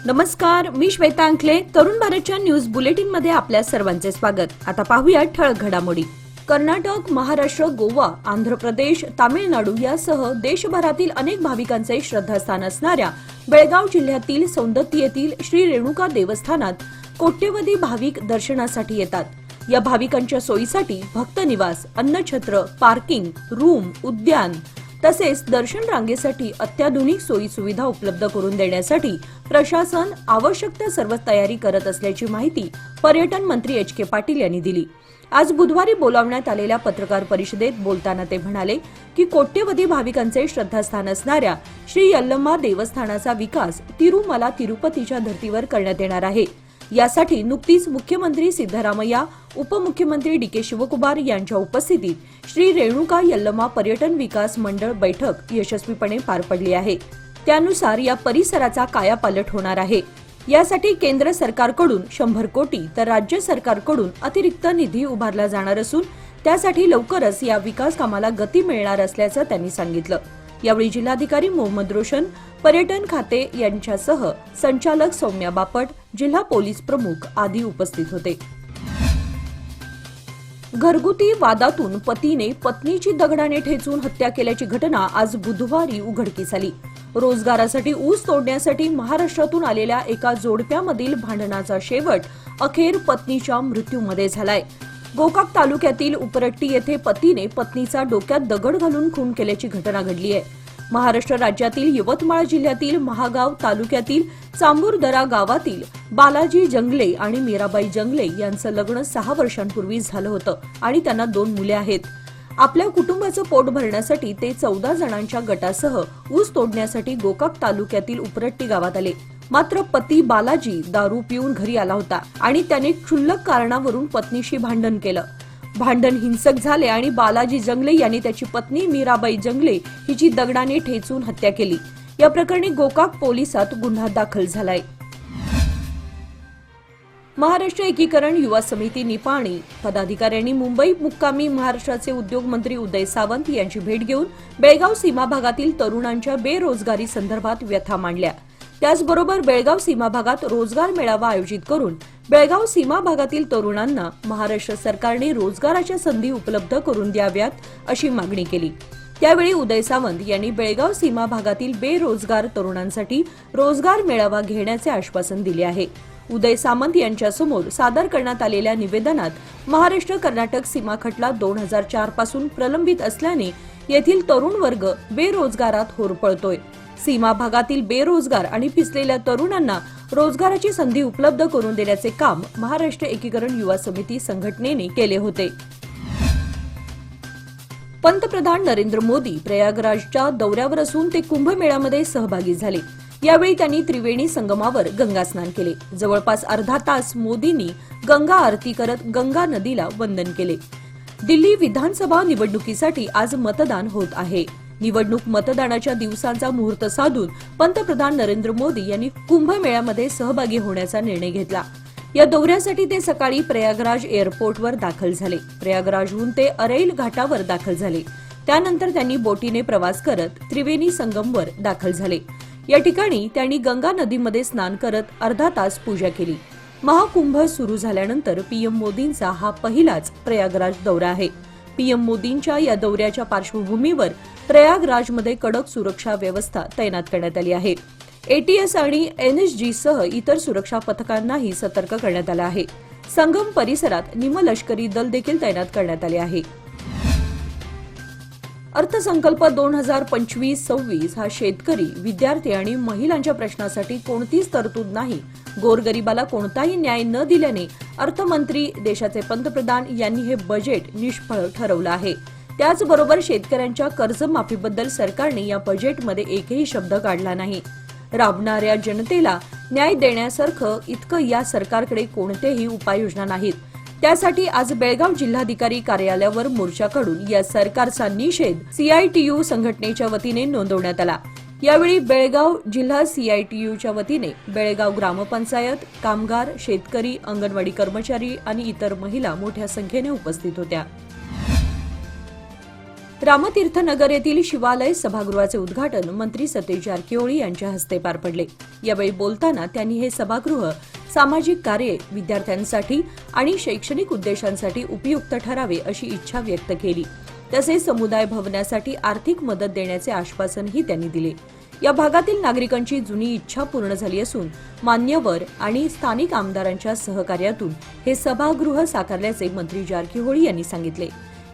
नमस्कार, मी श्वेता अंकले. तरुण भारतच्या न्यूज बुलेटिन मध्ये आपल्या सर्वांचे स्वागत. आता पाहूया ठळक घडामोडी. कर्नाटक, महाराष्ट्र, गोवा, आंध्र प्रदेश, तामिळनाडू यासह देशभरातील अनेक भाविकांचे श्रद्धास्थान असणाऱ्या बेळगाव जिल्ह्यातील सौंदत्ती येथील श्री रेणुका देवस्थानात कोट्यवधी भाविक दर्शनासाठी येतात. या भाविकांच्या सोयीसाठी भक्त निवास, अन्नछत्र, पार्किंग, रूम, उद्यान तसेच दर्शन रांगेसाठी अत्याधुनिक सोयी सुविधा उपलब्ध करून देण्यासाठी प्रशासन आवश्यक त्या सर्व तयारी करत असल्याची माहिती पर्यटन मंत्री एच के पाटील यांनी दिली. आज बुधवारी बोलावण्यात आलेल्या पत्रकार परिषदेत बोलताना ते म्हणाले की कोट्यवधी भाविकांचे श्रद्धास्थान असणाऱ्या श्री यल्लम्मा देवस्थानाचा विकास तिरुमला तिरुपतीच्या धर्तीवर करण्यात येणार आहे. यासाठी नुकतीच मुख्यमंत्री सिद्धरामय्या, उपमुख्यमंत्री डी के शिवकुमार यांच्या उपस्थितीत श्री रेणुका यल्लम्मा पर्यटन विकास मंडळ बैठक यशस्वीपणे पार पडली आहे. त्यानुसार या परिसराचा कायापालट होणार आहे. यासाठी केंद्र सरकारकडून 100 कोटी तर राज्य सरकारकडून अतिरिक्त निधी उभारला जाणार असून त्यासाठी लवकरच या विकास कामाला गती मिळणार असल्याचं त्यांनी सांगितलं. यावेळी जिल्हाधिकारी मोहम्मद रोशन, पर्यटन खाते यांच्यासह संचालक सौम्या बापट, जिल्हा पोलीस प्रमुख आदी उपस्थित होते. घरगुती वादातून पतीने पत्नीची दगडाने ठेचून हत्या केल्याची घटना आज बुधवारी उघडकीस आली. रोजगारासाठी ऊस तोडण्यासाठी महाराष्ट्रातून आलेल्या एका जोडप्यामधील भांडणाचा शेवट अखेर पत्नीच्या मृत्यूमध्ये झालाय. गोकाक तालुक्यातील उपरट्टी येथे पतीने पत्नीचा डोक्यात दगड घालून खून केल्याची घटना घडली आहे. महाराष्ट्र राज्यातील यवतमाळ जिल्ह्यातील महागाव तालुक्यातील चांबूरदरा गावातील बालाजी जंगले आणि मीराबाई जंगले यांचं लग्न 6 वर्षांपूर्वी झालं होतं आणि त्यांना 2 मुले आहेत. आपल्या कुटुंबाचं पोट भरण्यासाठी ते 14 जणांच्या गटासह ऊस तोडण्यासाठी गोकाक तालुक्यातील उपरट्टी गावात आले. मात्र पती बालाजी दारू पिऊन घरी आला होता आणि त्याने क्षुल्लक कारणावरून पत्नीशी भांडण केलं. भांडण हिंसक झाले आणि बालाजी जंगले यांनी त्याची पत्नी मीराबाई जंगले हिची दगडाने ठेचून हत्या केली. या प्रकरणी गोकाक पोलिसात गुन्हा दाखल झालाय. महाराष्ट्र एकीकरण युवा समिती निपाणी पदाधिकाऱ्यांनी मुंबई मुक्कामी महाराष्ट्राचे उद्योग मंत्री उदय सामंत यांची भेट घेऊन बेळगाव सीमा भागातील तरुणांच्या बेरोजगारी संदर्भात व्यथा मांडल्या. त्याचबरोबर बेळगाव सीमा भागात रोजगार मेळावा आयोजित करून बेळगाव सीमा भागातील तरुणांना महाराष्ट्र सरकारने रोजगाराच्या संधी उपलब्ध करून द्याव्यात अशी मागणी केली. त्यावेळी उदय सामंत यांनी बेळगाव सीमा भागातील बेरोजगार तरुणांसाठी रोजगार मेळावा घेण्याचे आश्वासन दिले आहे. उदय सामंत यांच्यासमोर सादर करण्यात आलेल्या निवेदनात महाराष्ट्र कर्नाटक सीमा खटला 2004 पासून प्रलंबित असल्याने येथील तरुण वर्ग बेरोजगारात होरपळतोय. सीमा भागातील बेरोजगार आणि पिचलेल्या तरुणांना रोजगाराची संधी उपलब्ध करून देण्याचे काम महाराष्ट्र एकीकरण युवा समिती संघटनेने केले होते. पंतप्रधान नरेंद्र मोदी प्रयागराजच्या दौऱ्यावर असून ते कुंभमेळ्यामध्ये सहभागी झाले. यावेळी त्यांनी त्रिवेणी संगमावर गंगा स्नान केले. जवळपास अर्धा तास मोदींनी गंगा आरती करत गंगा नदीला वंदन केले. दिल्ली विधानसभा निवडणुकीसाठी आज मतदान होत आहे. निवडणूक मतदानाच्या दिवसांचा मुहूर्त साधून पंतप्रधान नरेंद्र मोदी यांनी कुंभमेळ्यामध्ये सहभागी होण्याचा निर्णय घेतला. या दौऱ्यासाठी ते सकाळी प्रयागराज एअरपोर्टवर दाखल झाले. प्रयागराजहून ते अरैल घाटावर दाखल झाले. त्यानंतर त्यांनी बोटीने प्रवास करत त्रिवेणी संगमवर दाखल झाले. या ठिकाणी त्यांनी गंगा नदीमध्ये स्नान करत अर्धा तास पूजा केली. महाकुंभ सुरू झाल्यानंतर पीएम मोदींचा हा पहिलाच प्रयागराज दौरा आहे. पीएम मोदींच्या या दौऱ्याच्या पार्श्वभूमीवर प्रयागराजमध्ये कडक सुरक्षा व्यवस्था तैनात करण्यात आली आहे. एटीएस आणि एनएसजी सह इतर सुरक्षा पथकांनाही सतर्क करण्यात आलं आहे. संगम परिसरात निमलष्करी दल देखील तैनात करण्यात आले आहे. अर्थसंकल्प 2025-26 हा शेतकरी, विद्यार्थी आणि महिलांच्या प्रश्नासाठी कोणतीच तरतूद नाही. गोरगरिबाला कोणताही न्याय न दिल्याने अर्थमंत्री, देशाचे पंतप्रधान यांनी हे बजेट निष्फळ ठरवलं आहे. त्याचबरोबर शेतकऱ्यांच्या कर्जमाफीबद्दल सरकारने या बजेटमध्ये एकही शब्द काढला नाही. राबणाऱ्या जनतेला न्याय देण्यासारखं इतकं या सरकारकडे कोणतेही उपाययोजना नाहीत. त्यासाठी आज बेळगाव जिल्हाधिकारी कार्यालयावर मोर्चा काढून या सरकारचा निषेध सीआयटीयू संघटनेच्या वतीने नोंदवण्यात आला. यावेळी बेळगाव जिल्हा सीआयटीयूच्या वतीने बेळगाव ग्रामपंचायत, कामगार, शेतकरी, अंगणवाडी कर्मचारी आणि इतर महिला मोठ्या संख्येने उपस्थित होत्या. रामतीर्थनगर येथील शिवालय सभागृहाचे उद्घाटन मंत्री सतीश जारकिहोळी यांच्या हस्ते पार पडले। यावेळी बोलताना त्यांनी हे सभागृह सामाजिक कार्ये, विद्यार्थ्यांसाठी आणि शैक्षणिक उद्देशांसाठी उपयुक्त ठरावे अशी इच्छा व्यक्त केली। तसेच समुदाय भवनासाठी आर्थिक मदत देण्याचे आश्वासनही त्यांनी दिले। या भागातील नागरिकांची जुनी इच्छा पूर्ण झाली असून मान्यवर आणि स्थानिक आमदारांच्या सहकार्यातून हे सभागृह साकारल्याचे मंत्री जारकिहोळी यांनी सांगितले।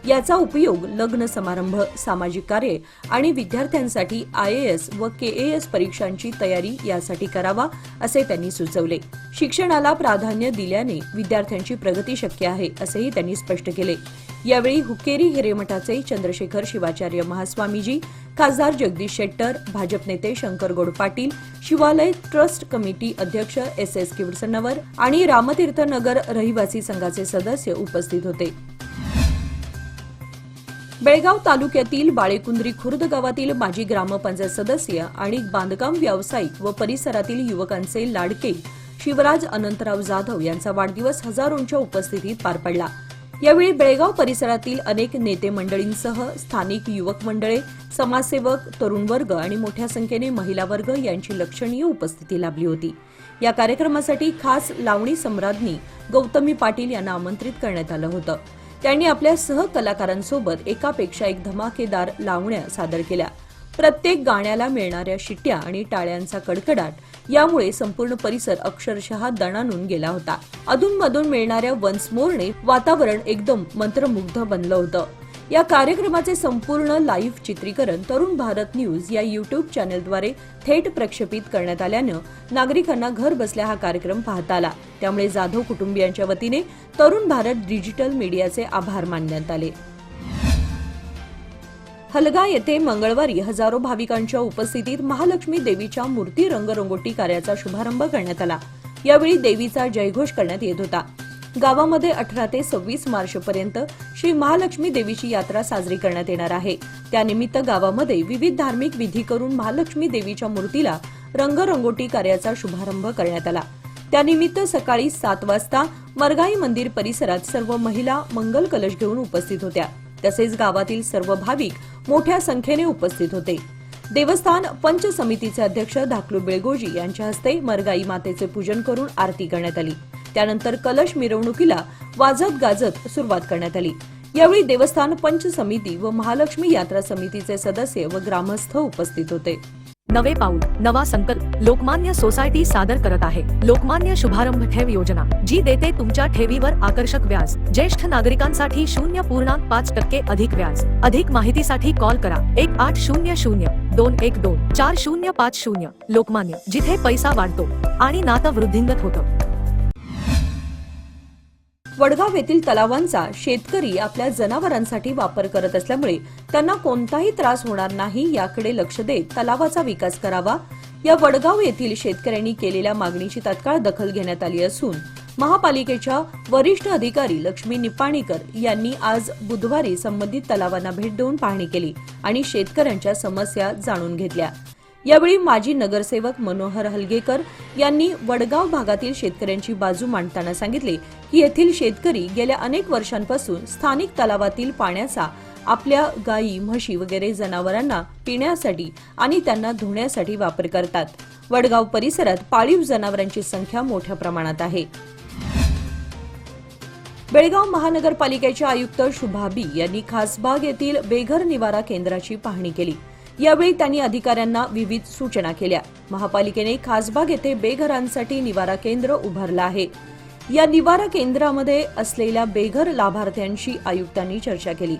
याचा उपयोग लग्न समारंभ, सामाजिक कार्ये आणि विद्यार्थ्यांसाठी IAS व KAS परीक्षांची तयारी यासाठी करावा असे त्यांनी सुचवले। शिक्षणाला प्राधान्य दिल्याने विद्यार्थ्यांची प्रगती शक्य आहे असेही त्यांनी स्पष्ट केले। यावेळी हुक्केरी हिरेमठाचे चंद्रशेखर शिवाचार्य महास्वामीजी, खासदार जगदीश शेट्टर, भाजप नेते शंकर गौड पाटील, शिवालय ट्रस्ट कमिटी अध्यक्ष SS किवडसनवर आणि रामतीर्थनगर रहिवासी संघाचे सदस्य उपस्थित होते। बेळगाव तालुक्यातील बाळेकुंद्री खुर्द गावातील माजी ग्रामपंचायत सदस्य आणि बांधकाम व्यावसायिक व परिसरातील युवकांचे लाडके शिवराज अनंतराव जाधव यांचा वाढदिवस हजारोंच्या उपस्थितीत पार पडला। यावेळी बेळगाव परिसरातील अनेक नेते मंडळींसह स्थानिक युवक मंडळे, समाजसेवक, तरुण वर्ग आणि मोठ्या संख्येने महिला वर्ग यांची लक्षणीय उपस्थिती लाभली होती। या कार्यक्रमासाठी खास लावणी सम्राज्ञी गौतमी पाटील यांना आमंत्रित करण्यात आलं होतं। त्यांनी आपल्या सहकलाकारांसोबत एकापेक्षा एक धमाकेदार लावण्या सादर केल्या। प्रत्येक गाण्याला मिळणाऱ्या शिट्ट्या आणि टाळ्यांचा कडकडाट यामुळे संपूर्ण परिसर अक्षरशः दणाणून गेला होता। अधूनमधून मिळणाऱ्या वन्स मोरने वातावरण एकदम मंत्रमुग्ध बनलं होतं। या कार्यक्रमाचे संपूर्ण लाईव्ह चित्रीकरण तरुण भारत न्यूज या YouTube चॅनलद्वारे थेट प्रक्षेपित करण्यात आल्यानं नागरिकांना घर बसल्या हा कार्यक्रम पाहता आला। त्यामुळे जाधव कुटुंबियांच्या वतीने तरुण भारत डिजिटल मीडियाचे आभार मानण्यात आले। हलगा येथे मंगळवारी हजारो भाविकांच्या उपस्थितीत महालक्ष्मी देवीच्या मूर्ती रंगरंगोटी कार्याचा शुभारंभ करण्यात आला। यावेळी देवीचा जयघोष करण्यात येत होता। गावामध्ये 18 ते 26 मार्चपर्यंत श्री महालक्ष्मी देवीची यात्रा साजरी करण्यात येणार आहे। त्यानिमित्त गावामध्ये विविध धार्मिक विधी करून महालक्ष्मी देवीच्या मूर्तीला रंगरंगोटी कार्याचा शुभारंभ करण्यात आला। त्यानिमित्त सकाळी 7 वाजता मरगाई मंदिर परिसरात सर्व महिला मंगल कलश घेऊन उपस्थित होत्या। तसेच गावातील सर्व भाविक मोठ्या संख्येने उपस्थित होते। देवस्थान पंच समितीचे अध्यक्ष धाकलू बेळगोजी यांच्या हस्ते मरगाई मातेचे पूजन करून आरती करण्यात आली। त्यानंतर कलश मिरवणुकीला वाजत गाजत सुरुवात करण्यात आली। यावेळी देवस्थान पंच समिती व महालक्ष्मी यात्रा समितीचे सदस्य व ग्रामस्थ उपस्थित होते। नवे पाऊल, नवा संकल्प लोकमान्य सोसायटी सादर करत आहे लोकमान्य शुभारंभ ठेव योजना, जी देते तुमच्या ठेवीवर आकर्षक व्याज। ज्येष्ठ नागरिकांसाठी 0.5% अधिक व्याज। अधिक माहितीसाठी कॉल करा 1800-212-4050। लोकमान्य, जिथे पैसा वाढतो आणि नातं वृद्धिंगत होतं। वडगाव येथील तलावांचा शेतकरी आपल्या जनावरांसाठी वापर करत असल्यामुळे त्यांना कोणताही त्रास होणार नाही याकडे लक्ष देत तलावाचा विकास करावा, या वडगाव येथील शेतकऱ्यांनी केलेल्या मागणीची तात्काळ दखल घेण्यात आली असून महापालिकेच्या वरिष्ठ अधिकारी लक्ष्मी निपाणीकर यांनी आज बुधवारी संबंधित तलावांना भेट देऊन पाहणी केली आणि शेतकऱ्यांच्या समस्या जाणून घेतल्या। यावेळी माजी नगरसेवक मनोहर हलगेकर यांनी वडगाव भागातील शेतकऱ्यांची बाजू मांडताना सांगितले की येथील शेतकरी गेल्या अनेक वर्षांपासून स्थानिक तलावातील पाण्याचा आपल्या गायी, म्हशी वगैरे जनावरांना पिण्यासाठी आणि त्यांना धुण्यासाठी वापर करतात। वडगाव परिसरात पाळीव जनावरांची संख्या मोठ्या प्रमाणात आहे। बेळगाव महानगरपालिकेचे आयुक्त शुभा बी यांनी खासबाग येथील बेघर निवारा केंद्राची पाहणी केली। यावेळी त्यांनी अधिकाऱ्यांना विविध सूचना केल्या। महापालिकेने खासबाग येथे बेघरांसाठी निवारा केंद्र उभारलं आहे। या निवारा केंद्रामध्ये असलेल्या बेघर लाभार्थ्यांशी आयुक्तांनी चर्चा केली।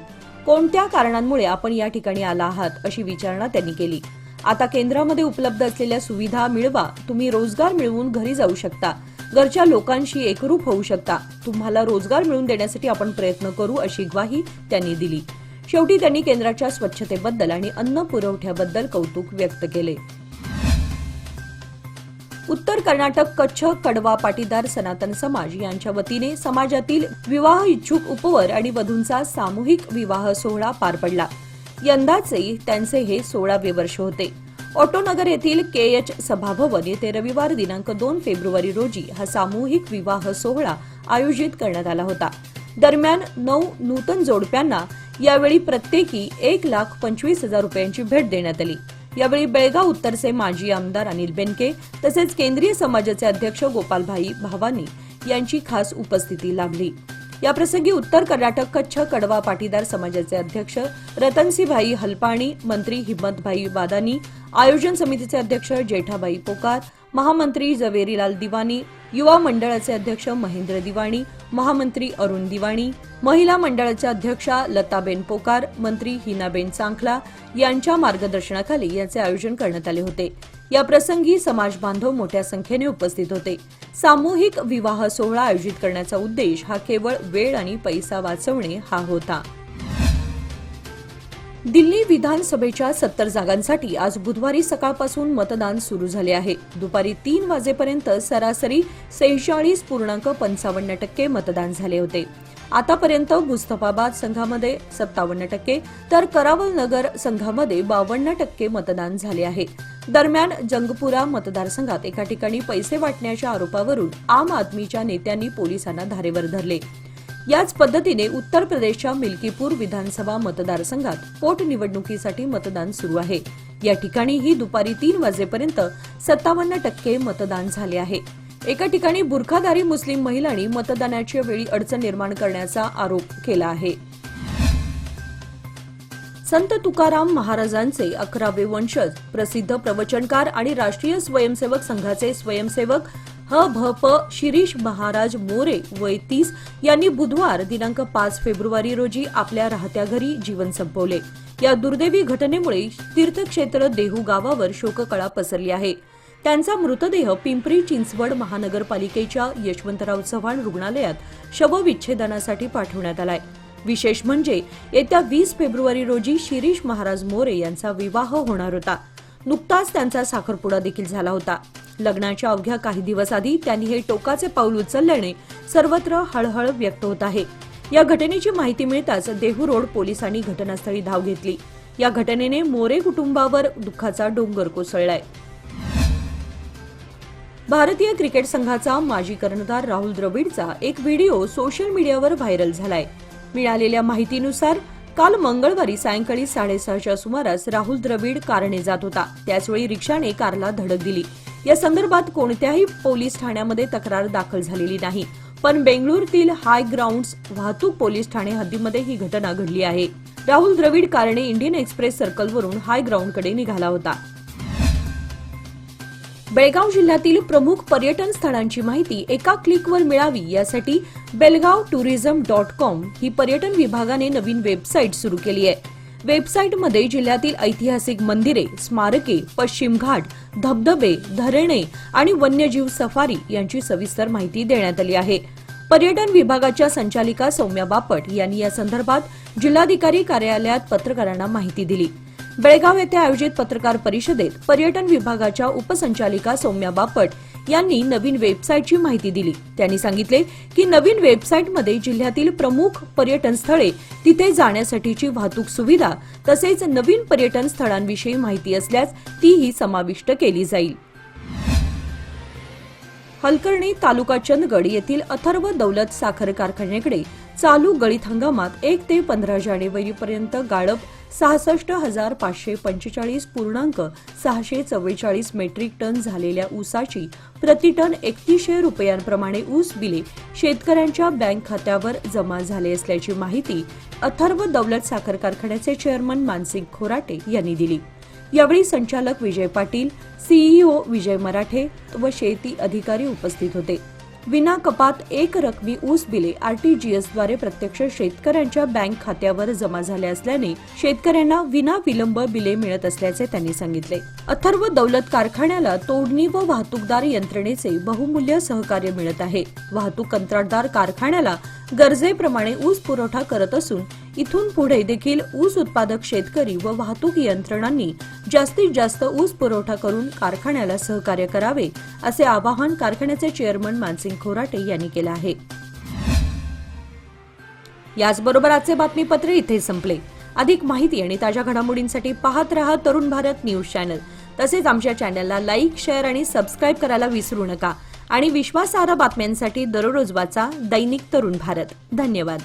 कोणत्या कारणांमुळे आपण या ठिकाणी आला आहात अशी विचारणा त्यांनी केली। आता केंद्रामध्ये उपलब्ध असलेल्या सुविधा मिळवा, तुम्ही रोजगार मिळवून घरी जाऊ शकता, घरच्या लोकांशी एकरूप होऊ शकता, तुम्हाला रोजगार मिळवून देण्यासाठी आपण प्रयत्न करू अशी ग्वाही त्यांनी दिली। शेवटी त्यांनी केंद्राच्या स्वच्छतेबद्दल आणि अन्न पुरवठ्याबद्दल कौतुक व्यक्त केले। उत्तर कर्नाटक कच्छ कडवा पाटीदार सनातन समाज यांच्या वतीने समाजातील विवाह इच्छुक उपवर आणि वधूंचा सामूहिक विवाह सोहळा पार पडला। यंदाचे त्यांचे हे 16वे वर्ष होते। ऑटोनगर येथील KH सभाभवन येथे रविवार दिनांक 2 फेब्रुवारी रोजी हा सामूहिक विवाह सोहळा आयोजित करण्यात आला होता। दरम्यान 9 नूतन जोडप्यांना यावेळी प्रत्येकी 1,25,000 रुपयांची भेट देण्यात आली। यावेळी बेळगाव उत्तरचे माजी आमदार अनिल बेनके तसेच केंद्रीय समाजाचे अध्यक्ष गोपालभाई भावानी यांची खास उपस्थिती लाभली। याप्रसंगी उत्तर कर्नाटक कच्छ कडवा पाटीदार समाजाचे अध्यक्ष रतनसिंहभाई हलपाणी, मंत्री हिम्मतभाई वादानी, आयोजन समितीचे अध्यक्ष जेठाभाई पोकार, महामंत्री जवेरीलाल दिवानी, युवा मंडळाचे अध्यक्ष महेंद्र दिवाणी, महामंत्री अरुण दिवाणी, महिला मंडळाच्या अध्यक्षा लताबेन पोकार, मंत्री हिनाबेन चांखला यांच्या मार्गदर्शनाखाली याचे आयोजन करण्यात आले होते। या प्रसंगी समाज बांधव मोठ्या संख्येने उपस्थित होते। सामूहिक विवाह सोहळा आयोजित करण्याचा उद्देश हा केवळ वेळ आणि पैसा वाचवणे हा होता। दिल्ली विधानसभेच्या 70 जागांसाठी आज बुधवारी सकाळपासून मतदान सुरू झाले आहे। दुपारी 3 वाजेपर्यंत सरासरी 46.55% मतदान झाले होते। आतापर्यंत मुस्तफाबाद संघामध्ये 57% तर करावल नगर संघामध्ये 52% मतदान झाले आहे। दरम्यान जंगपुरा मतदारसंघात एका ठिकाणी पैसे वाटण्याच्या आरोपावरून आम आदमीच्या नेत्यांनी पोलिसांना धारेवर धरले। याच पद्धतीने उत्तर प्रदेशच्या मिल्कीपूर विधानसभा मतदारसंघात पोटनिवडणुकीसाठी मतदान सुरू आहे। या ठिकाणीही दुपारी 3 वाजेपर्यंत 57% मतदान झाले आहे। एका ठिकाणी बुरखाधारी मुस्लिम महिलांनी मतदानाच्या वेळी अडचण निर्माण करण्याचा आरोप केला आहे। संत तुकाराम महाराजांचे 11वे वंशज, प्रसिद्ध प्रवचनकार आणि राष्ट्रीय स्वयंसेवक संघाचे स्वयंसेवक ह.भ.प. शिरीष महाराज मोरे वय 30 यांनी बुधवार दिनांक 5 फेब्रुवारी रोजी आपल्या राहत्या घरी जीवन संपवले। या दुर्दैवी घटनेमुळे तीर्थक्षेत्र देहू गावावर शोककळा पसरली आहे। त्यांचा मृतदेह पिंपरी चिंचवड महानगरपालिकेच्या यशवंतराव चव्हाण रुग्णालयात शवविच्छेदनासाठी पाठवण्यात आलाय। विशेष म्हणजे येत्या 20 फेब्रुवारी रोजी शिरीष महाराज मोरे यांचा विवाह होणार होता। नुकताच त्यांचा साखरपुडा देखील झाला होता। लग्नाच्या अवघ्या काही दिवस आधी त्यांनी हे टोकाचे पाऊल उचलल्याने सर्वत्र हळहळ व्यक्त होत आहे। या घटनेची माहिती मिळताच देहू रोड पोलिसांनी घटनास्थळी धाव घेतली। या घटनेने मोरे कुटुंबावर दुःखाचा डोंगर कोसळलाय। भारतीय क्रिकेट संघाचा माजी कर्णधार राहुल द्रविडचा एक व्हिडिओ सोशल मीडियावर व्हायरल झालाय। मिळालेल्या माहितीनुसार काल मंगळवारी सायंकाळी 6:30च्या सुमारास राहुल द्रविड कारने जात होता। त्याचवेळी रिक्षाने कारला धडक दिली। या संदर्भात कोणत्याही पोलीस ठाण्यामध्ये तक्रार दाखल झालेली नाही, पण बेंगळुरूतील हाय ग्राउंड्स वाहतूक पोलीस ठाणे हद्दीमध्ये ही घटना घडली आहे। राहुल द्रविड कारने इंडियन एक्सप्रेस सर्कलवरून हाय ग्राउंडकडे निघाला होता। बेळगाव जिल्ह्यातील प्रमुख पर्यटन स्थळांची माहिती एका क्लिकवर मिळावी यासाठी belgavtourism.com ही पर्यटन विभागाने नवीन वेबसाईट सुरू केली आहे। वेबसाईटमध्ये जिल्ह्यातील ऐतिहासिक मंदिरे, स्मारके, पश्चिम घाट, धबधबे, धरणे आणि वन्यजीव सफारी यांची सविस्तर माहिती देण्यात आली आहे। पर्यटन विभागाच्या संचालिका सौम्या बापट यांनी या संदर्भात जिल्हाधिकारी कार्यालयात पत्रकारांना माहिती दिली। बेळगाव येथे आयोजित पत्रकार परिषदेत पर्यटन विभागाच्या उपसंचालिका सौम्या बापट यांनी नवीन वेबसाईटची माहिती दिली। त्यांनी सांगितले की नवीन वेबसाईटमध्ये जिल्ह्यातील प्रमुख पर्यटन स्थळे, तिथे जाण्यासाठीची वाहतूक सुविधा तसेच नवीन पर्यटन स्थळांविषयी माहिती असल्यास तीही समाविष्ट केली जाईल। हलकर्णी तालुका चंदगड येथील अथर्व दौलत साखर कारखान्याकडे चालू गळीत हंगामात 1 ते 15 जानेवारीपर्यंत गाळप 66,545.644 मेट्रिक टन झालेल्या ऊसाची प्रतिटन 3100 रुपयांप्रमाणे ऊस बिले शेतकऱ्यांच्या बँक खात्यावर जमा झाले असल्याची माहिती अथर्व दौलत साखर कारखान्याचे चेअरमन मानसिंग खोराटे यांनी दिली। यावेळी संचालक विजय पाटील, सीईओ विजय मराठे व शेती अधिकारी उपस्थित होते। विना कपात एक रकमी ऊस बिले आरटीजीएसद्वारे प्रत्यक्ष शेतकऱ्यांच्या बँक खात्यावर जमा झाले असल्याने शेतकऱ्यांना विना विलंब बिले मिळत असल्याचे त्यांनी सांगितले। अथर्व दौलत कारखान्याला तोडणी व वाहतूकदार यंत्रणेचे बहुमूल्य सहकार्य मिळत आहे। वाहतूक कंत्राटदार कारखान्याला गरजेप्रमाणे ऊस पुरवठा करत असून इथून पुढे देखील ऊस उत्पादक शेतकरी व वाहतूक यंत्रणांनी जास्तीत जास्त ऊस पुरवठा करून कारखान्याला सहकार्य करावे असे आवाहन कारखान्याचे चेअरमन मानसिंग खोराटे यांनी केले आहे। याचबरोबर आजचे बातमीपत्र इथे संपले। अधिक माहिती आणि ताज्या घडामोडींसाठी पाहत रहा तरुण भारत न्यूज चॅनल। तसेच आमच्या चॅनलला लाईक, शेअर आणि सबस्क्राईब करायला विसरू नका आणि विश्वासार्ह बातम्यांसाठी दररोज वाचा दैनिक तरुण भारत। धन्यवाद।